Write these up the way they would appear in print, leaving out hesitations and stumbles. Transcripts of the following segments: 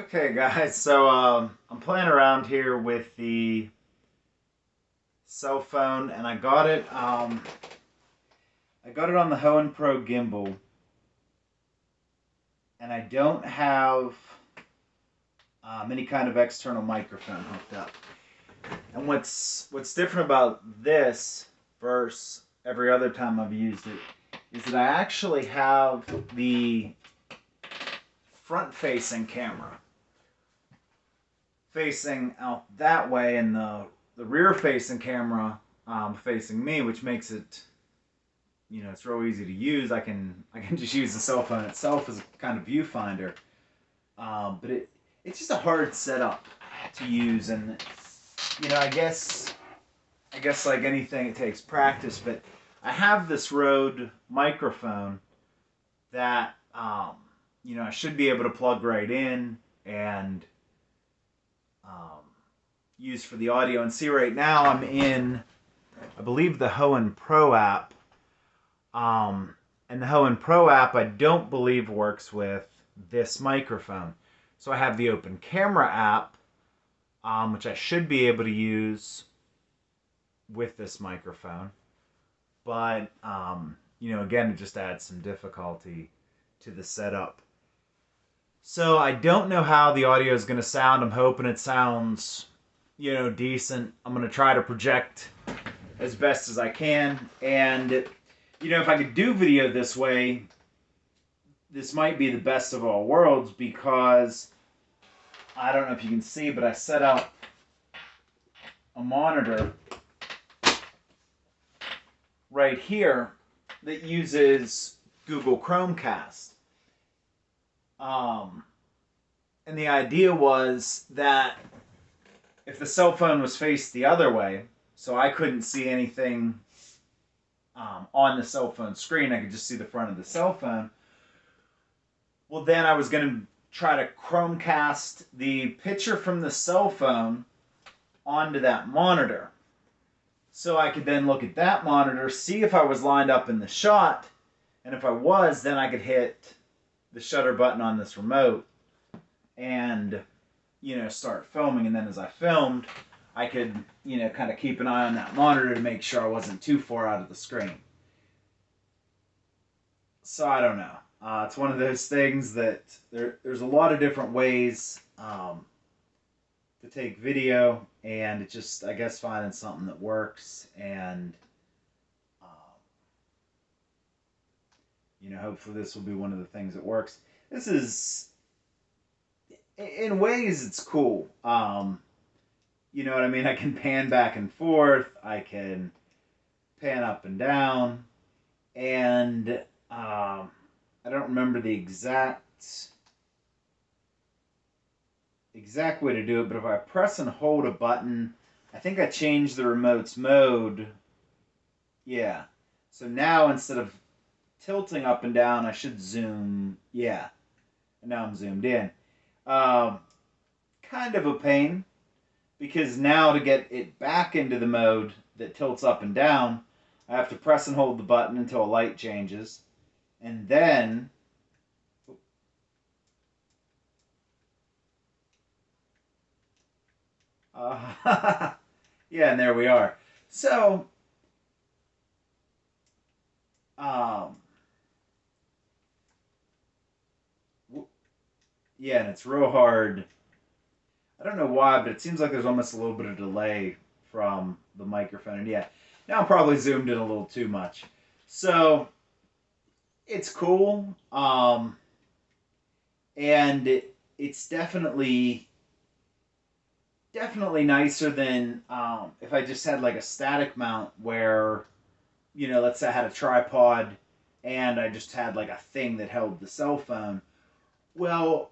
Okay, guys, so I'm playing around here with the cell phone, and I got it. I got it on the Hohem Pro Gimbal, and I don't have any kind of external microphone hooked up. And what's different about this versus every other time I've used it is that I actually have the front-facing camera facing out that way, and the rear-facing camera facing me, which makes it, it's real easy to use. I can just use the cell phone itself as a kind of viewfinder, but it's just a hard setup to use, and I guess like anything, it takes practice. But I have this Rhode microphone that I should be able to plug right in and use for the audio. And see, right now I'm in, I believe, the Hohem Pro app. And the Hohem Pro app, I don't believe, works with this microphone. So I have the Open Camera app, which I should be able to use with this microphone. But, again, it just adds some difficulty to the setup. So I don't know how the audio is going to sound. I'm hoping it sounds, decent. I'm going to try to project as best as I can. And, if I could do video this way, this might be the best of all worlds, because I don't know if you can see, but I set up a monitor right here that uses Google Chromecast. And the idea was that if the cell phone was faced the other way, so I couldn't see anything on the cell phone screen, I could just see the front of the cell phone. Well, then I was going to try to Chromecast the picture from the cell phone onto that monitor. So I could then look at that monitor, see if I was lined up in the shot, and if I was, then I could hit the shutter button on this remote and, start filming. And then as I filmed, I could, kind of keep an eye on that monitor to make sure I wasn't too far out of the screen. So I don't know. It's one of those things that there's a lot of different ways to take video, and it's just, I guess, finding something that works. And hopefully this will be one of the things that works. This is, in ways, it's cool. You know what I mean? I can pan back and forth. I can pan up and down. And I don't remember the exact way to do it, but if I press and hold a button, I think I changed the remote's mode. Yeah. So now, instead of tilting up and down, I should zoom. Yeah. And now I'm zoomed in. Kind of a pain, because now to get it back into the mode that tilts up and down, I have to press and hold the button until a light changes. And then yeah, and there we are. So yeah, and it's real hard. I don't know why, but it seems like there's almost a little bit of delay from the microphone. And yeah, now I'm probably zoomed in a little too much. So it's cool. And it's definitely nicer than if I just had like a static mount where, let's say I had a tripod and I just had like a thing that held the cell phone. Well,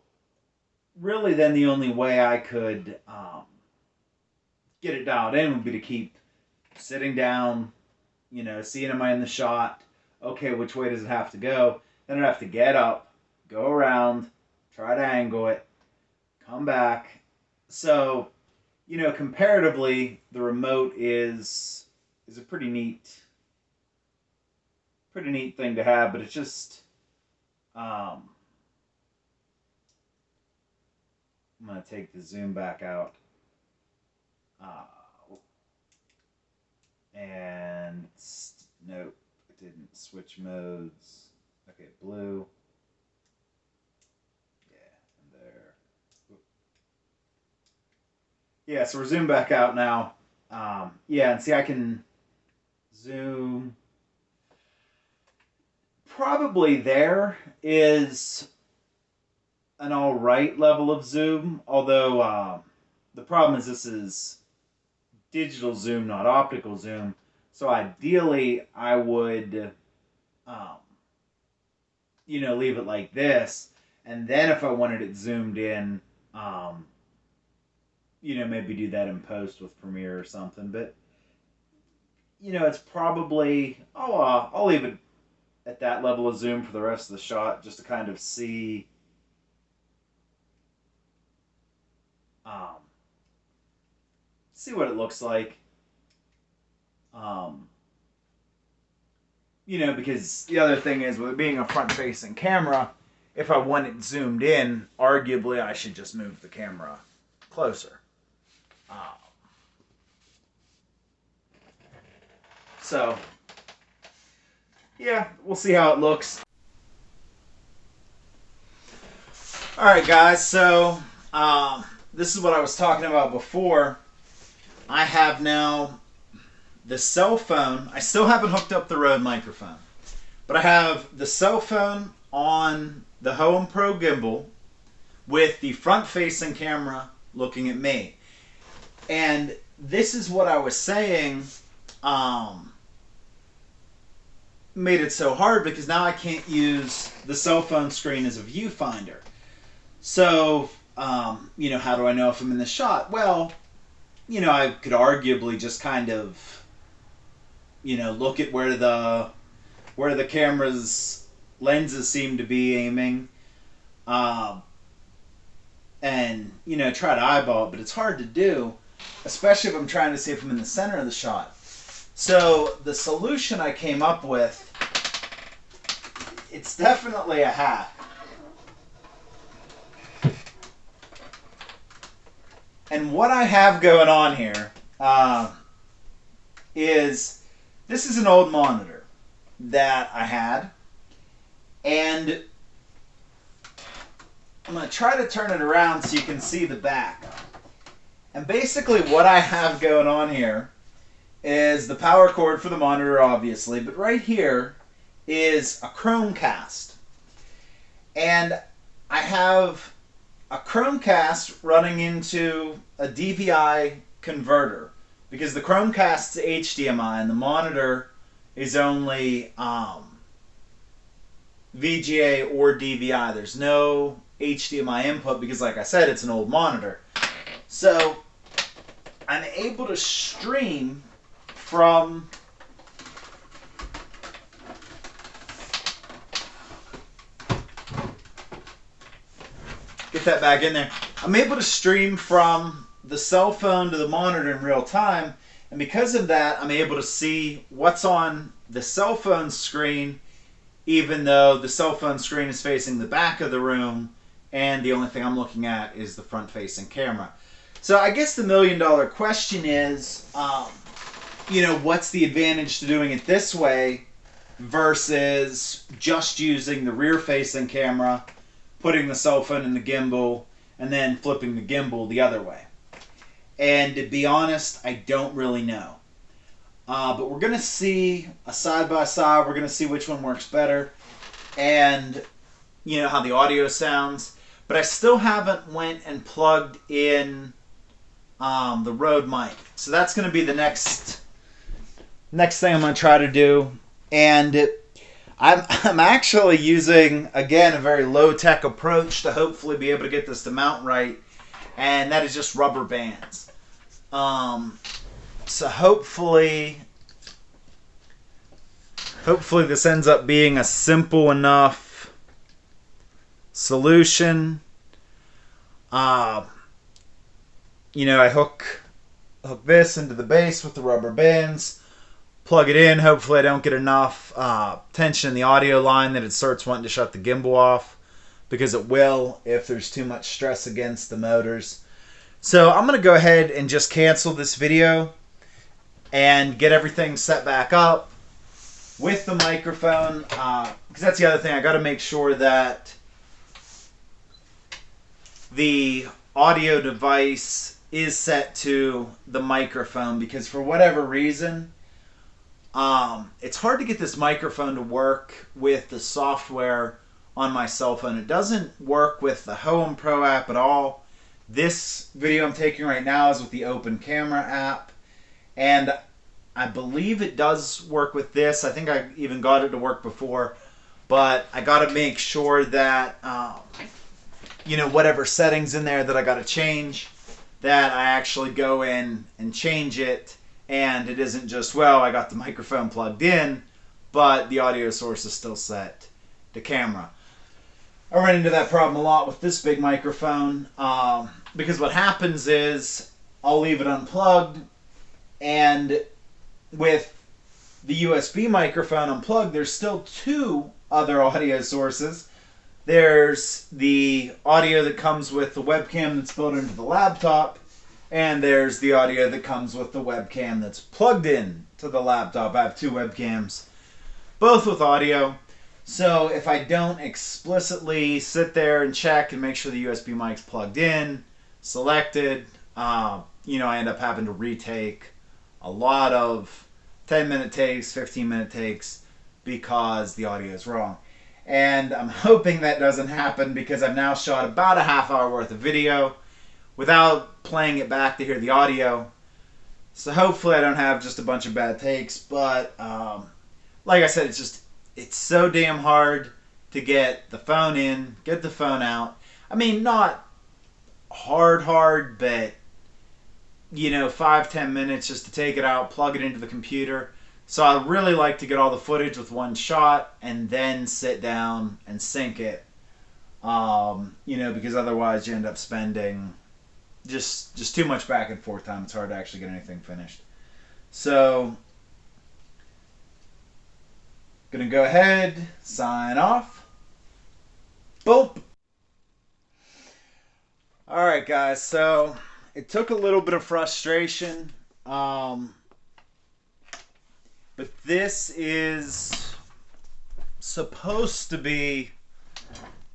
really, then the only way I could get it dialed in would be to keep sitting down, seeing, am I in the shot? Okay, which way does it have to go? Then I'd have to get up, go around, try to angle it, come back. So, comparatively, the remote is a pretty neat thing to have, but it's just I'm going to take the zoom back out. And nope, it didn't switch modes. Okay, blue. Yeah, and there. Yeah, so we're zoomed back out now. Yeah, and see, I can zoom. Probably there is an all right level of zoom, although the problem is this is digital zoom, not optical zoom. So ideally, I would, leave it like this, and then if I wanted it zoomed in, maybe do that in post with Premiere or something. But it's probably I'll leave it at that level of zoom for the rest of the shot, just to kind of see. See what it looks like. Because the other thing is, with it being a front-facing camera, if I want it zoomed in, arguably I should just move the camera closer. So, yeah, we'll see how it looks. Alright guys, so this is what I was talking about before. I have now the cell phone. I still haven't hooked up the Rode microphone, but I have the cell phone on the Hohem Pro gimbal with the front-facing camera looking at me. And this is what I was saying made it so hard, because now I can't use the cell phone screen as a viewfinder. So, how do I know if I'm in the shot? Well, I could arguably just kind of, look at where the camera's lenses seem to be aiming, and, try to eyeball it, but it's hard to do, especially if I'm trying to see if I'm in the center of the shot. So the solution I came up with, it's definitely a hack. And what I have going on here is, this is an old monitor that I had, and I'm going to try to turn it around so you can see the back. And basically what I have going on here is the power cord for the monitor, obviously, but right here is a Chromecast. And I have a Chromecast running into a DVI converter, because the Chromecast's HDMI and the monitor is only VGA or DVI. There's no HDMI input because, like I said, it's an old monitor. So I'm able to stream from get that back in there. I'm able to stream from the cell phone to the monitor in real time, and because of that, I'm able to see what's on the cell phone screen, even though the cell phone screen is facing the back of the room, and the only thing I'm looking at is the front-facing camera. So I guess the million-dollar question is, what's the advantage to doing it this way versus just using the rear-facing camera, putting the cell phone in the gimbal, and then flipping the gimbal the other way? And to be honest, I don't really know. But we're going to see a side-by-side. We're going to see which one works better, and how the audio sounds. But I still haven't went and plugged in the Rode mic. So that's going to be the next thing I'm going to try to do. And I'm actually using, again, a very low-tech approach to hopefully be able to get this to mount right, and that is just rubber bands. So hopefully this ends up being a simple enough solution. I hook this into the base with the rubber bands, plug it in. Hopefully I don't get enough tension in the audio line that it starts wanting to shut the gimbal off. because it will if there's too much stress against the motors. So I'm going to go ahead and just cancel this video and get everything set back up with the microphone, because that's the other thing. I got to make sure that the audio device is set to the microphone, because for whatever reason, it's hard to get this microphone to work with the software on my cell phone. It doesn't work with the Hohem Pro app at all. This video I'm taking right now is with the Open Camera app, and I believe it does work with this. I think I even got it to work before, but I got to make sure that whatever settings in there that I got to change, that I actually go in and change it, and it isn't just, well, I got the microphone plugged in, but the audio source is still set to camera. I run into that problem a lot with this big microphone, because what happens is I'll leave it unplugged, and with the USB microphone unplugged, there's still two other audio sources. There's the audio that comes with the webcam that's built into the laptop, and there's the audio that comes with the webcam that's plugged in to the laptop. I have two webcams, both with audio. So if I don't explicitly sit there and check and make sure the USB mic's plugged in, selected, I end up having to retake a lot of 10-minute takes, 15-minute takes, because the audio is wrong. And I'm hoping that doesn't happen, because I've now shot about a half-hour worth of video without playing it back to hear the audio. So hopefully I don't have just a bunch of bad takes, but like I said, it's so damn hard to get the phone in, get the phone out. I mean, not hard, but 5-10 minutes just to take it out, plug it into the computer. So I really like to get all the footage with one shot and then sit down and sync it, because otherwise you end up spending just too much back and forth time. It's hard to actually get anything finished. So gonna go ahead, sign off. Boop. All right, guys. So it took a little bit of frustration, but this is supposed to be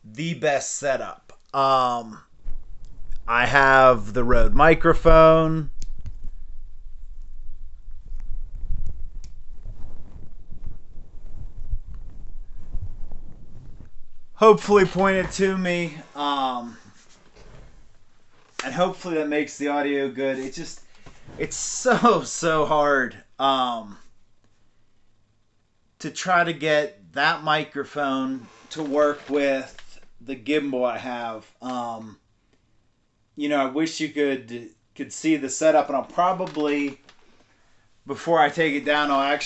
the best setup. I have the Rhode microphone. Hopefully pointed to me. And hopefully that makes the audio good. It's so hard to try to get that microphone to work with the gimbal I have. I wish you could see the setup, and I'll probably, before I take it down, I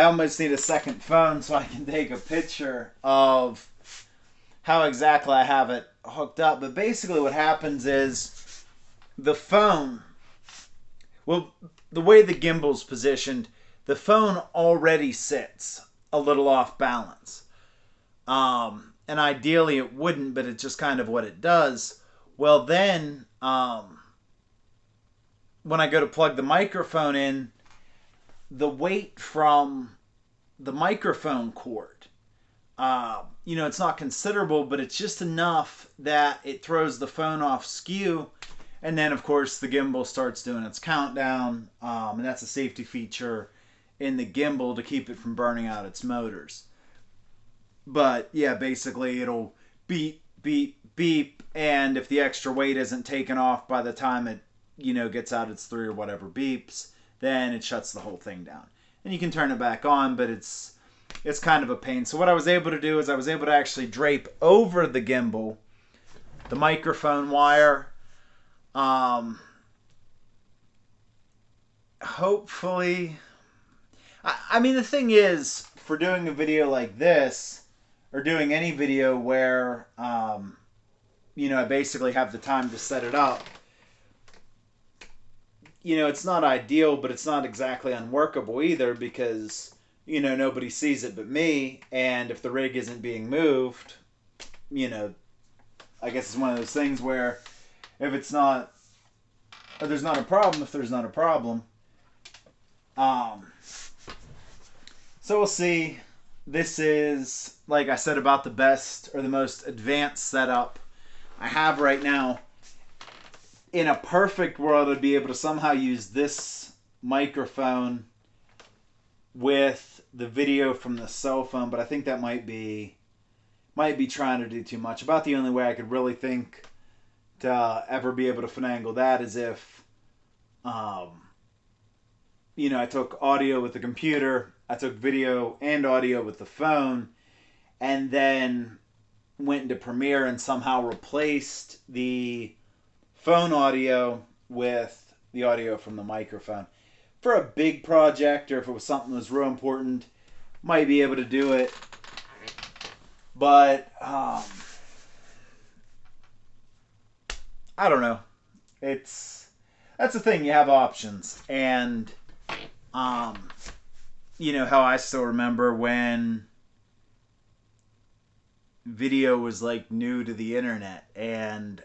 almost need a second phone so I can take a picture of how exactly I have it hooked up. But basically what happens is the phone, the way the gimbal's positioned, the phone already sits a little off balance. And ideally it wouldn't, but it's just kind of what it does. Well then, when I go to plug the microphone in, the weight from the microphone cord, it's not considerable, but it's just enough that it throws the phone off skew. And then, of course, the gimbal starts doing its countdown. And that's a safety feature in the gimbal to keep it from burning out its motors. But, yeah, basically it'll beep, beep, beep. And if the extra weight isn't taken off by the time it, gets out its 3 or whatever beeps, then it shuts the whole thing down. And you can turn it back on, but it's kind of a pain. So what I was able to do is I was able to actually drape over the gimbal the microphone wire. Hopefully, I mean, the thing is, for doing a video like this, or doing any video where, I basically have the time to set it up, it's not ideal, but it's not exactly unworkable either, because you know, nobody sees it but me, and if the rig isn't being moved, you know, I guess it's one of those things where if it's not, or there's not a problem if there's not a problem. So we'll see. This is, like I said, about the best or the most advanced setup I have right now. In a perfect world, I'd be able to somehow use this microphone with the video from the cell phone, but I think that might be trying to do too much. About the only way I could really think to ever be able to finagle that is if, you know, I took audio with the computer, I took video and audio with the phone, and then went into Premiere and somehow replaced the phone audio with the audio from the microphone. For a big project, or if it was something that was real important, might be able to do it. But I don't know. That's the thing. You have options, and you know how I still remember when video was like new to the internet, and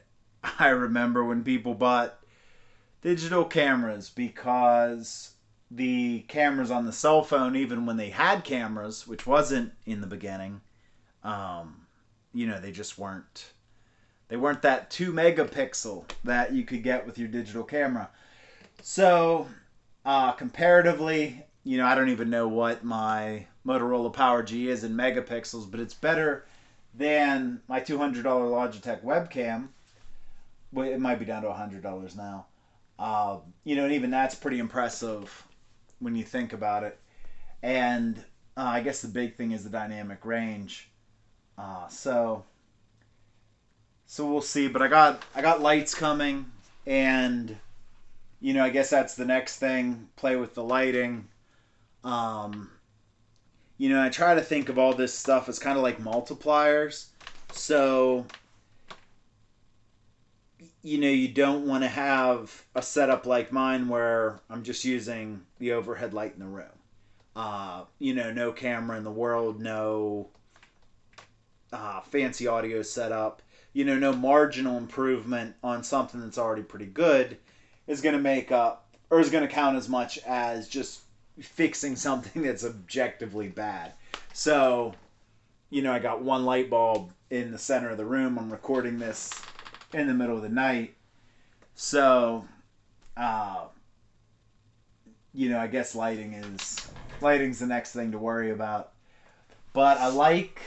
I remember when people bought digital cameras because the cameras on the cell phone, even when they had cameras, which wasn't in the beginning, you know, they just weren't. They weren't that 2 megapixel that you could get with your digital camera. So, comparatively, you know, I don't even know what my Motorola Power G is in megapixels, but it's better than my $200 Logitech webcam. Well, it might be down to $100 now. You know, and even that's pretty impressive when you think about it. And I guess the big thing is the dynamic range. So we'll see. But I got lights coming, and you know, I guess that's the next thing. Play with the lighting. You know, I try to think of all this stuff as kind of like multipliers. So, you know, you don't want to have a setup like mine where I'm just using the overhead light in the room. You know, no camera in the world, no fancy audio setup. You know, no marginal improvement on something that's already pretty good is going to make up, or is going to count as much as just fixing something that's objectively bad. So, you know, I got one light bulb in the center of the room. I'm recording this in the middle of the night. So, you know, I guess lighting's the next thing to worry about. But I like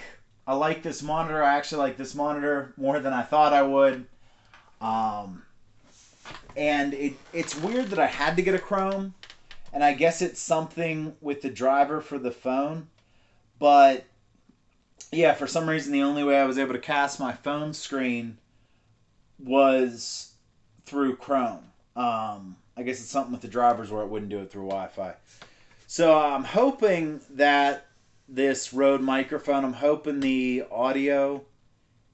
this monitor. I actually like this monitor more than I thought I would. And it's weird that I had to get a Chrome, and I guess it's something with the driver for the phone. But yeah, for some reason the only way I was able to cast my phone screen was through Chrome. I guess it's something with the drivers where it wouldn't do it through Wi-Fi. So I'm hoping that this Rode microphone, I'm hoping the audio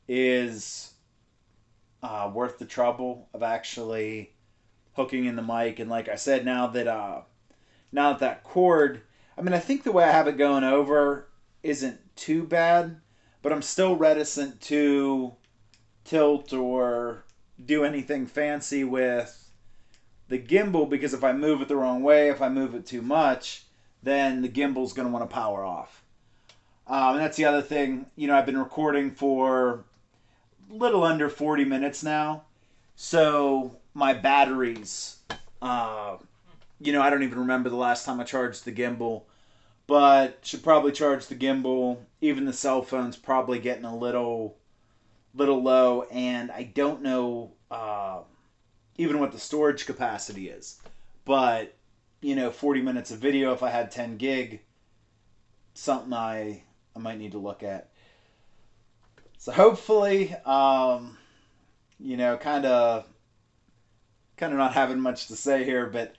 is worth the trouble of actually hooking in the mic. And like I said, now that cord, I mean, I think the way I have it going over isn't too bad, but I'm still reticent to tilt or do anything fancy with the gimbal, because if I move it the wrong way, if I move it too much, then the gimbal's going to want to power off. And that's the other thing. You know, I've been recording for a little under 40 minutes now. So my batteries, you know, I don't even remember the last time I charged the gimbal, but should probably charge the gimbal. Even the cell phone's probably getting a little low, and I don't know even what the storage capacity is. But, you know, 40 minutes of video, if I had 10 gig, something I might need to look at. So hopefully, you know, kind of not having much to say here, but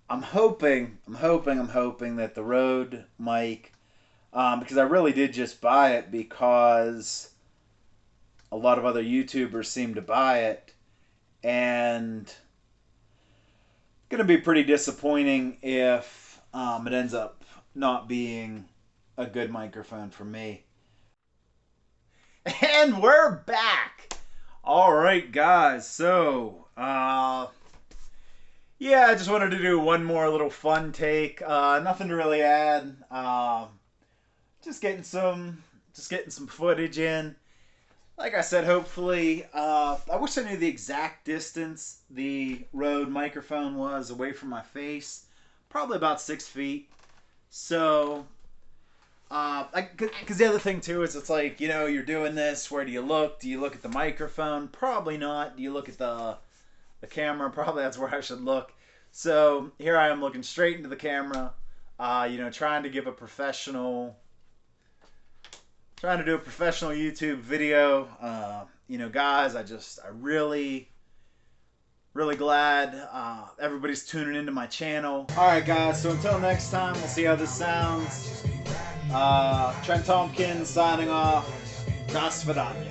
I'm hoping that the Rode mic, because I really did just buy it because a lot of other YouTubers seem to buy it, and it's going to be pretty disappointing if it ends up not being a good microphone for me. And we're back. All right, guys. So, yeah, I just wanted to do one more little fun take. Nothing to really add. Just getting some footage in. Like I said, hopefully, I wish I knew the exact distance the Rode microphone was away from my face. Probably about 6 feet. So, because the other thing too is it's like, you know, you're doing this. Where do you look? Do you look at the microphone? Probably not. Do you look at the camera? Probably that's where I should look. So here I am looking straight into the camera. You know, trying to do a professional YouTube video. You know, guys, I really glad everybody's tuning into my channel. All right, guys. So until next time, we'll see how this sounds. Trent Tompkins signing off. Das Vidania.